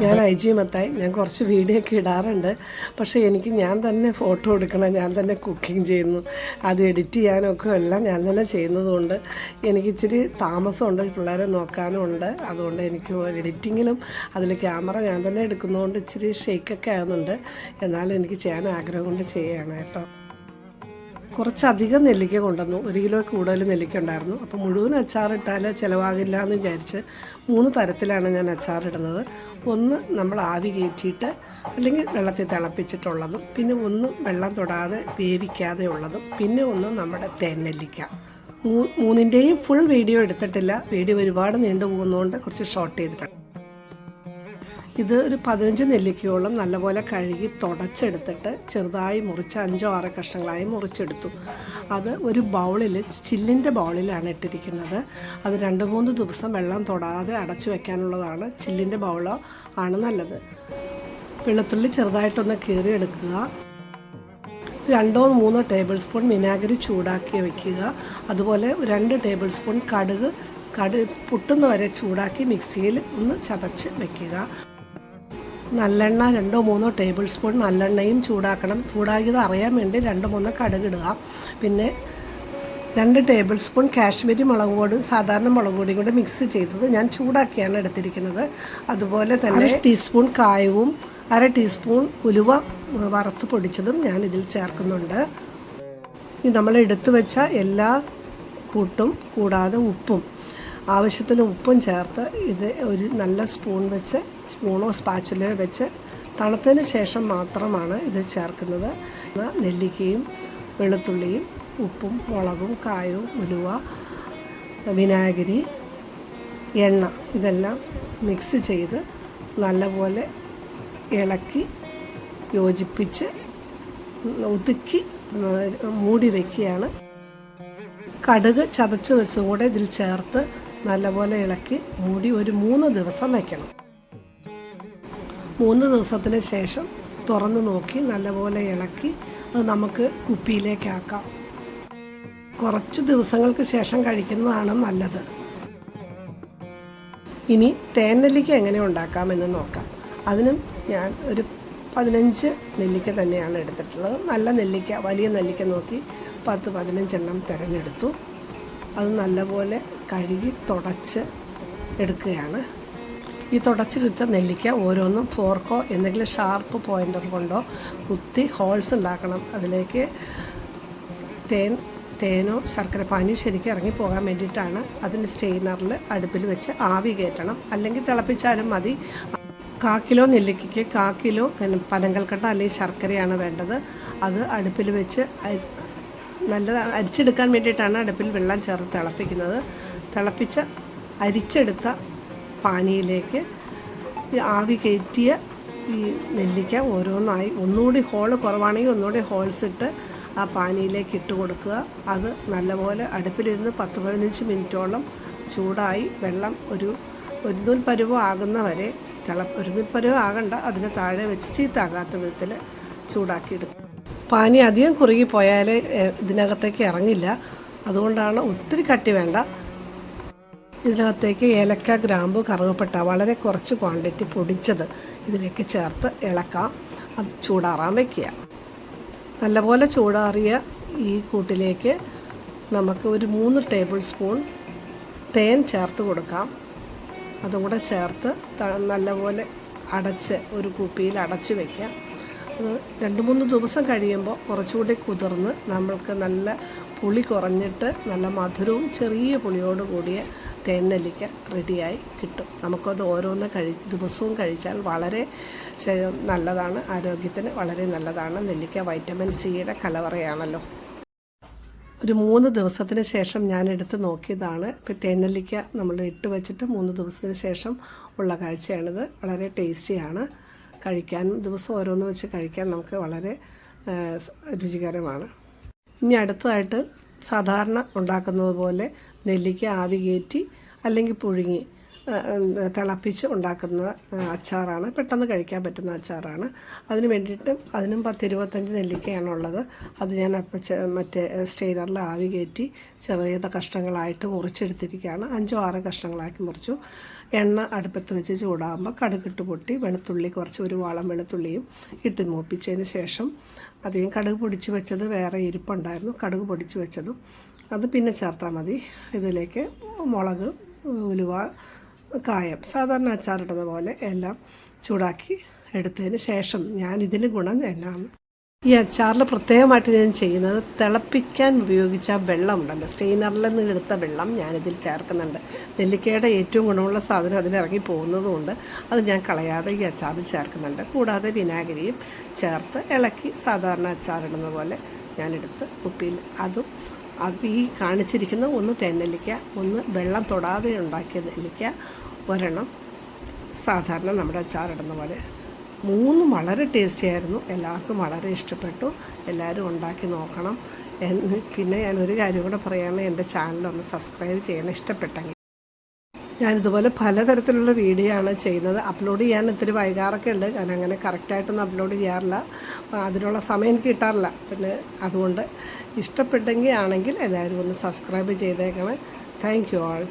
ഞാൻ IG മത്തായി. ഞാൻ കുറച്ച് വീഡിയോ ഒക്കെ ഇടാറുണ്ട്. പക്ഷേ എനിക്ക് ഞാൻ തന്നെ ഫോട്ടോ എടുക്കണം, ഞാൻ തന്നെ കുക്കിംഗ് ചെയ്യുന്നു, അത് എഡിറ്റ് ചെയ്യാനൊക്കെ എല്ലാം ഞാൻ തന്നെ ചെയ്യുന്നതുകൊണ്ട് എനിക്കിച്ചിരി താമസമുണ്ട്, പിള്ളേരെ നോക്കാനും ഉണ്ട്. അതുകൊണ്ട് എനിക്ക് എഡിറ്റിങ്ങിലും അതിൽ ക്യാമറ ഞാൻ തന്നെ എടുക്കുന്നതുകൊണ്ട് ഇച്ചിരി ഷേക്കൊക്കെ ആകുന്നുണ്ട്. എന്നാലും എനിക്ക് ചെയ്യാൻ ആഗ്രഹം കൊണ്ട് ചെയ്യുകയാണ് കേട്ടോ. കുറച്ചധികം നെല്ലിക്ക കൊണ്ടുവന്നു, 1 കിലോ കൂടുതൽ നെല്ലിക്ക ഉണ്ടായിരുന്നു. അപ്പോൾ മുഴുവൻ അച്ചാറിട്ടാൽ ചിലവാകില്ല എന്ന് വിചാരിച്ച് 3 തരത്തിലാണ് ഞാൻ അച്ചാറിടുന്നത്. ഒന്ന് നമ്മൾ ആവി കയറ്റിയിട്ട് അല്ലെങ്കിൽ വെള്ളത്തിൽ തിളപ്പിച്ചിട്ടുള്ളതും, പിന്നെ ഒന്ന് വെള്ളം തൊടാതെ വേവിക്കാതെ ഉള്ളതും, പിന്നെ ഒന്ന് നമ്മുടെ തേൻ നെല്ലിക്ക. മൂന്നിൻ്റെയും ഫുൾ വീഡിയോ എടുത്തിട്ടില്ല, വീഡിയോ ഒരുപാട് നീണ്ടു പോകുന്നതുകൊണ്ട് കുറച്ച് ഷോർട്ട് ചെയ്തിട്ടാണ്. ഇത് ഒരു 15 നെല്ലിക്കയോളം നല്ലപോലെ കഴുകി തുടച്ചെടുത്തിട്ട് ചെറുതായി മുറിച്ച് 5-6 കഷ്ണങ്ങളായി മുറിച്ചെടുത്തു. അത് ഒരു ബൗളിൽ, ചില്ലിൻ്റെ ബൗളിലാണ് ഇട്ടിരിക്കുന്നത്. അത് 2-3 ദിവസം വെള്ളം തൊടാതെ അടച്ചു വെക്കാനുള്ളതാണ്. ചില്ലിൻ്റെ ബൗളോ ആണ് നല്ലത്. വെളുത്തുള്ളി ചെറുതായിട്ടൊന്ന് കീറിയെടുക്കുക. 2-3 ടേബിൾ സ്പൂൺ വിനാഗിരി ചൂടാക്കി വയ്ക്കുക. അതുപോലെ 2 ടേബിൾ സ്പൂൺ കടുക് പൊട്ടുന്ന വരെ ചൂടാക്കി മിക്സിയിൽ ഒന്ന് ചതച്ച് വയ്ക്കുക. നല്ലെണ്ണ 2-3 ടേബിൾ സ്പൂൺ നല്ലെണ്ണയും ചൂടാക്കണം. ചൂടാക്കിയത് അറിയാൻ വേണ്ടി 2-3 കടുക് ഇടുക. പിന്നെ 2 ടേബിൾ സ്പൂൺ കാശ്മീരി മുളക് പൊടി, സാധാരണ മുളക് പൊടിയും കൂടെ മിക്സ് ചെയ്തത് ഞാൻ ചൂടാക്കിയാണ് എടുത്തിരിക്കുന്നത്. അതുപോലെ തന്നെ 1 ടീസ്പൂൺ കായവും 1/2 ടീസ്പൂൺ ഉലുവ വറുത്ത് പൊടിച്ചതും ഞാൻ ഇതിൽ ചേർക്കുന്നുണ്ട്. ഇത് നമ്മൾ എടുത്തു വെച്ച എല്ലാ കൂട്ടും കൂടാതെ ഉപ്പും, ആവശ്യത്തിന് ഉപ്പും ചേർത്ത് ഇത് ഒരു നല്ല സ്പൂണോ സ്പാച്ചുലയോ വെച്ച് തണുത്തതിന് ശേഷം മാത്രമാണ് ഇത് ചേർക്കുന്നത്. നെല്ലിക്കയും വെളുത്തുള്ളിയും ഉപ്പും മുളകും കായവും ഉലുവ വിനാഗിരി എണ്ണ ഇതെല്ലാം മിക്സ് ചെയ്ത് നല്ലപോലെ ഇളക്കി യോജിപ്പിച്ച് ഒതുക്കി മൂടി വയ്ക്കുകയാണ്. കടുക് ചതച്ച് വെച്ചും കൂടെ ഇതിൽ ചേർത്ത് നല്ലപോലെ ഇളക്കി മൂടി ഒരു 3 ദിവസം വയ്ക്കണം. 3 ദിവസത്തിന് ശേഷം തുറന്ന് നോക്കി നല്ലപോലെ ഇളക്കി അത് നമുക്ക് കുപ്പിയിലേക്കാക്കാം. കുറച്ച് ദിവസങ്ങൾക്ക് ശേഷം കഴിക്കുന്നതാണ് നല്ലത്. ഇനി തേൻ നെല്ലിക്ക എങ്ങനെ ഉണ്ടാക്കാമെന്ന് നോക്കാം. അതിനും ഞാൻ ഒരു 15 നെല്ലിക്ക തന്നെയാണ് എടുത്തിട്ടുള്ളത്. നല്ല നെല്ലിക്ക, വലിയ നെല്ലിക്ക നോക്കി 10-15 എണ്ണം തിരഞ്ഞെടുത്തു. അത് നല്ലപോലെ കഴുകി തുടച്ച് എടുക്കുകയാണ്. ഈ തുടച്ചെടുത്ത നെല്ലിക്ക ഓരോന്നും ഫോർക്കോ എന്തെങ്കിലും ഷാർപ്പ് പോയിൻ്റർ കൊണ്ടോ കുത്തി ഹോൾസ് ഉണ്ടാക്കണം. അതിലേക്ക് തേനോ ശർക്കരപ്പാനിയോ ശരിക്കും ഇറങ്ങിപ്പോകാൻ വേണ്ടിയിട്ടാണ്. അതിന് സ്റ്റെയിനറിൽ അടുപ്പിൽ വെച്ച് ആവി കയറ്റണം, അല്ലെങ്കിൽ തിളപ്പിച്ചാലും മതി. 1/4 കിലോ നെല്ലിക്കയ്ക്ക് 1/4 കിലോ പനങ്കൽക്കട്ട അല്ലെങ്കിൽ ശർക്കരയാണ് വേണ്ടത്. അത് അടുപ്പിൽ വെച്ച് നല്ലതാണ് അരിച്ചെടുക്കാൻ വേണ്ടിയിട്ടാണ് അടുപ്പിൽ വെള്ളം ചേർത്ത് തിളപ്പിക്കുന്നത്. തിളപ്പിച്ച അരിച്ചെടുത്ത പാനിയിലേക്ക് ആവി കയറ്റിയ ഈ നെല്ലിക്ക ഓരോന്നായി ഒന്നുകൂടി ഹോള് കുറവാണെങ്കിൽ ഒന്നുകൂടി ഹോൾസ് ഇട്ട് ആ പാനിയിലേക്ക് ഇട്ട് കൊടുക്കുക. അത് നല്ലപോലെ അടുപ്പിലിരുന്ന് 10-15 മിനിറ്റോളം ചൂടായി വെള്ളം ഒരു നൂൽ പരുവം ആകുന്ന വരെ ഒരു നൂൽ പരുവം ആകണ്ട, അതിന് താഴെ വെച്ച് ചീത്താകാത്ത വിധത്തിൽ ചൂടാക്കിയെടുക്കും. പാനി അധികം കുറുകി പോയാൽ ഇതിനകത്തേക്ക് ഇറങ്ങില്ല. അതുകൊണ്ടാണ് ഒത്തിരി കട്ടി വേണ്ട. ഇതിനകത്തേക്ക് ഏലക്ക, ഗ്രാമ്പു, കറുവപ്പട്ട വളരെ കുറച്ച് ക്വാണ്ടിറ്റി പൊടിച്ചത് ഇതിലേക്ക് ചേർത്ത് ഇളക്കാം. അത് ചൂടാറാൻ വയ്ക്കുക. നല്ലപോലെ ചൂടാറിയ ഈ കൂട്ടിലേക്ക് നമുക്ക് ഒരു 3 ടേബിൾ സ്പൂൺ തേൻ ചേർത്ത് കൊടുക്കാം. അതും കൂടെ ചേർത്ത് നല്ലപോലെ അടച്ച് ഒരു കുപ്പിയിൽ അടച്ച് വയ്ക്കാം. 2-3 ദിവസം കഴിയുമ്പോൾ കുറച്ചുകൂടി കുതിർന്ന് നമ്മൾക്ക് നല്ല പുളി കുറഞ്ഞിട്ട് നല്ല മധുരവും ചെറിയ പുളിയോട് കൂടിയ തേൻ നെല്ലിക്ക റെഡിയായി കിട്ടും. നമുക്കത് ഓരോന്ന് ദിവസവും കഴിച്ചാൽ വളരെ നല്ലതാണ്, ആരോഗ്യത്തിന് വളരെ നല്ലതാണ്. നെല്ലിക്ക വൈറ്റമിൻ സിയുടെ കലവറയാണല്ലോ. ഒരു 3 ദിവസത്തിന് ശേഷം ഞാൻ എടുത്ത് നോക്കിയതാണ്. ഇപ്പോൾ തേൻ നെല്ലിക്ക നമ്മൾ ഇട്ട് വെച്ചിട്ട് 3 ദിവസത്തിന് ശേഷം ഉള്ള കാഴ്ചയാണിത്. വളരെ ടേസ്റ്റിയാണ്. കഴിക്കാനും ദിവസം ഓരോന്ന് വെച്ച് കഴിക്കാൻ നമുക്ക് വളരെ രുചികരമാണ്. ഇനി അടുത്തതായിട്ട് സാധാരണ ഉണ്ടാക്കുന്നത് പോലെ നെല്ലിക്ക ആവി കയറ്റി അല്ലെങ്കിൽ പുഴുങ്ങി തിളപ്പിച്ച് ഉണ്ടാക്കുന്ന അച്ചാറാണ്. പെട്ടെന്ന് കഴിക്കാൻ പറ്റുന്ന അച്ചാറാണ്. അതിന് വേണ്ടിയിട്ട് അതിനും 10-25 നെല്ലിക്കയാണുള്ളത്. അത് ഞാൻ മറ്റേ സ്റ്റെയിനറിൽ ആവി കയറ്റി ചെറിയ കഷ്ണങ്ങളായിട്ട് മുറിച്ചെടുത്തിരിക്കുകയാണ്. 5-6 കഷ്ണങ്ങളാക്കി മുറിച്ചു. എണ്ണ അടുപ്പത്ത് വെച്ച് ചൂടാകുമ്പോൾ കടുകിട്ട് പൊട്ടി വെളുത്തുള്ളി കുറച്ച് ഒരു വാളം വെളുത്തുള്ളിയും ഇട്ട് മൂപ്പിച്ചതിന് ശേഷം അധികം കടുക് പൊടിച്ച് വെച്ചത് വേറെ ഇരിപ്പുണ്ടായിരുന്നു, കടുക് പൊടിച്ച് വെച്ചതും അത് പിന്നെ ചേർത്താൽ മതി. ഇതിലേക്ക് മുളക്, ഉലുവ, കായം സാധാരണ അച്ചാറിടുന്ന പോലെ എല്ലാം ചൂടാക്കി എടുത്തതിന് ശേഷം ഇതിന് ഗുണം എന്നാണ്, ഈ അച്ചാറിൽ പ്രത്യേകമായിട്ട് ഞാൻ ചെയ്യുന്നത് തിളപ്പിക്കാൻ ഉപയോഗിച്ച വെള്ളം ഉണ്ടല്ലോ, സ്റ്റെയിനറിൽ നിന്ന് എടുത്ത വെള്ളം ഞാനിതിൽ ചേർക്കുന്നുണ്ട്. നെല്ലിക്കയുടെ ഏറ്റവും ഗുണമുള്ള സാധനം അതിലിറങ്ങി പോകുന്നതുകൊണ്ട് അത് ഞാൻ കളയാതെ ഈ അച്ചാറിൽ ചേർക്കുന്നുണ്ട്. കൂടാതെ വിനാഗിരിയും ചേർത്ത് ഇളക്കി സാധാരണ അച്ചാറിടുന്ന പോലെ ഞാനെടുത്ത് കുപ്പിയിൽ അതും ഈ കാണിച്ചിരിക്കുന്ന ഒന്ന് തേനെല്ലിക്ക, ഒന്ന് വെള്ളം തൊടാതെ ഉണ്ടാക്കിയ നെല്ലിക്ക, ഒരെണ്ണം സാധാരണ നമ്മുടെ അച്ചാറിടുന്ന പോലെ. മൂന്നും വളരെ ടേസ്റ്റി ആയിരുന്നു, എല്ലാവർക്കും വളരെ ഇഷ്ടപ്പെട്ടു. എല്ലാവരും ഉണ്ടാക്കി നോക്കണം. പിന്നെ ഞാനൊരു കാര്യം കൂടെ പറയുകയാണ്, എൻ്റെ ചാനലൊന്ന് സബ്സ്ക്രൈബ് ചെയ്യണം ഇഷ്ടപ്പെട്ടെങ്കിൽ. ഞാനിതുപോലെ പലതരത്തിലുള്ള വീഡിയോ ആണ് ചെയ്യുന്നത്. അപ്ലോഡ് ചെയ്യാൻ ഇത്തിരി വൈകാറൊക്കെ ഉണ്ട്, ഞാൻ അങ്ങനെ കറക്റ്റായിട്ടൊന്നും അപ്ലോഡ് ചെയ്യാറില്ല, അതിനുള്ള സമയം എനിക്ക് കിട്ടാറില്ല. പിന്നെ അതുകൊണ്ട് ഇഷ്ടപ്പെട്ടെങ്കിൽ ആണെങ്കിൽ എല്ലാവരും ഒന്ന് സബ്സ്ക്രൈബ് ചെയ്തേക്കണം. Thank you all.